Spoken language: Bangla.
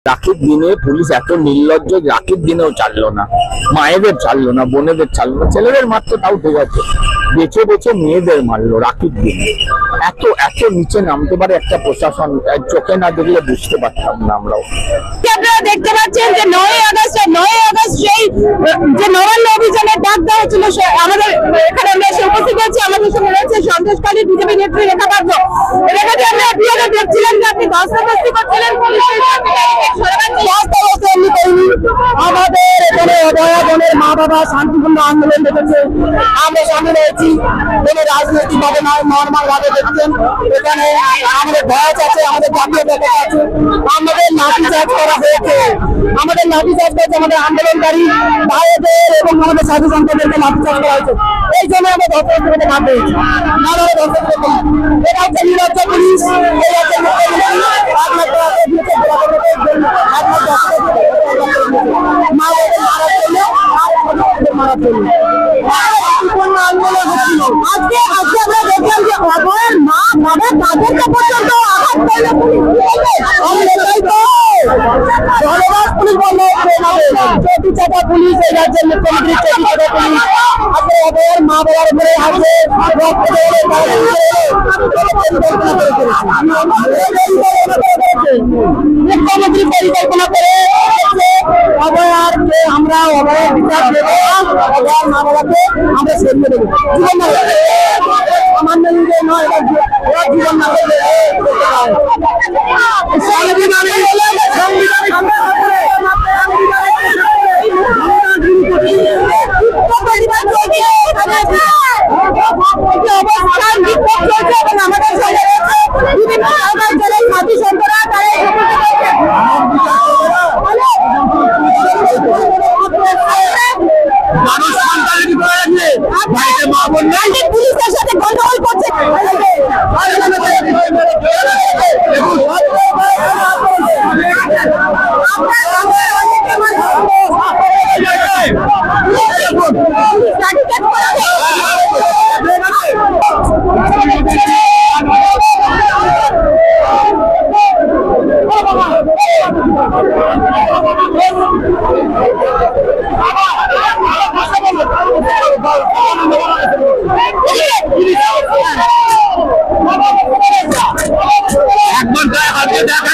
রাখির দিনে পুলিশ এত নির্লজ্জ, রাখির দিনেও ছাড়লো না, মায়েদের ছাড়লো না, বোনেদের ছাড়লো না, ছেলেদের মারতো তাও ঠিক আছে, বেছে বেছে মেয়েদের মারলো রাখির দিনে। এত এত নিচে নামতে পারে একটা প্রশাসন, চোখে না দেখলে বুঝতে পারতাম না আমরাও। আপনারা দেখতে পাচ্ছেন যে 9 আগস্ট সেই যে নবান্ন অভিযানের ডাক দেওয়া হচ্ছিল, আমাদের এখানে আমরা এসে উপস্থিত হয়েছি। আমাদের সঙ্গে রয়েছে সন্দেশখালী বিজেপি নেত্রী রেখা পাত্র। রেখাটি আমরা আপনারা দেখছিলেন যে আপনি ধস্তাধস্তি করছিলেন পুলিশের সাথে, আমাদের এখানে অভয়া বোনের মা বাবা শান্তিপূর্ণ আন্দোলন দেখেছে, আমরা সামনে রয়েছি, কোনো রাজনৈতিক ভাবে নয়, নর্মাল ভাবে দেখছেন। এখানে আমাদের ভয় আছে, আমাদের জাতীয় ব্যাপার আছে, আমাদের লাঠিচার্জ করা হয়েছে, আমাদের লাঠিচার্জ করেছে, আমাদের আন্দোলনকারী ভাইদের এবং আমাদের সাধু সন্তদেরকে লাঠিচার্জ করা হয়েছে। এই জন্য আমরা ধস্তাধস্তি করতে বাধ্য হয়েছি। নাহলে ধস্তাধস্তি করতে এটা হচ্ছে নির্লজ্জ পুলিশ, এই হচ্ছে আজকে আমরা দেখলাম যে অভয়ের মা বাবা তাদেরকে পর্যন্ত আঘাত করলে পুলিশ এই রাজ্যের মুখ্যমন্ত্রী চটি পুলিশ আজকে অভয়ের মা বাবার উপরে হাতে মুখ্যমন্ত্রী পরিকল্পনা করে অভয়ারকে আমরা অভয়ের বিচার দেবো, অভয়ার মা বাবাকে আমরা সরিয়ে দেবো। জীবন না সামান্য নয়, ওরা জীবন না করলে আমাদের সঙ্গে বিভিন্ন সাথী সন্তরা পুলিশের সাথে গন্ডগোল করছে। একবার